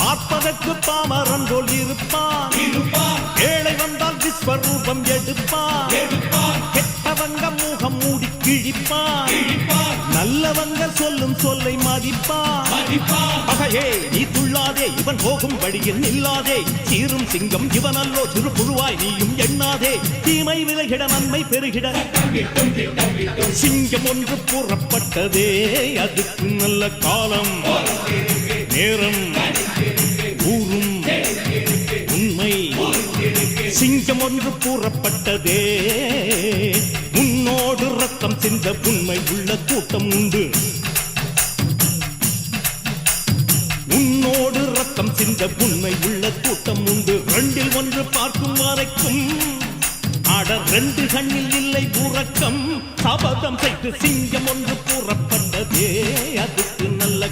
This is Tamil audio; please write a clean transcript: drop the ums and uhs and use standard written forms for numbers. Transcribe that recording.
பார்ப்பதற்கு பாமரன் போல் இருப்பான். ஏழை வந்தால் விஸ்வரூபம் எடுப்பான். கெட்டவங்க முகம் மூடி கிழிப்பான். நல்லவங்க சொல்லும் சொல்லை மதிப்பான். பகையே நீ துள்ளாதே, இவன் போகும் வழியில் நில்லாதே. சீரும் சிங்கம் இவனல்லோ, சிறு புழுவாய் நீயும் எண்ணாதே. தீமை விலகிட நன்மை பெருகிட சிங்கம் ஒன்று கூறப்பட்டதே. அதுக்கு நல்ல காலம் நேரம் ஊரும் உண்மை. சிங்கம் ஒன்று கூறப்பட்டதே. உன்னோடு ரத்தம் சிந்த உண்மை உள்ள கூட்டம் உண்டு. உன்னோடு ரத்தம் சிந்த உண்மை உள்ள கூட்டம் உண்டு. ரெண்டில் ஒன்று பார்க்கும் வரைக்கும் ஆட ரெண்டு கண்ணில் இல்லை உறக்கம். சபதம் செய்து சிங்கம் ஒன்று கூறப்பட்டதே. அதுக்கு நல்ல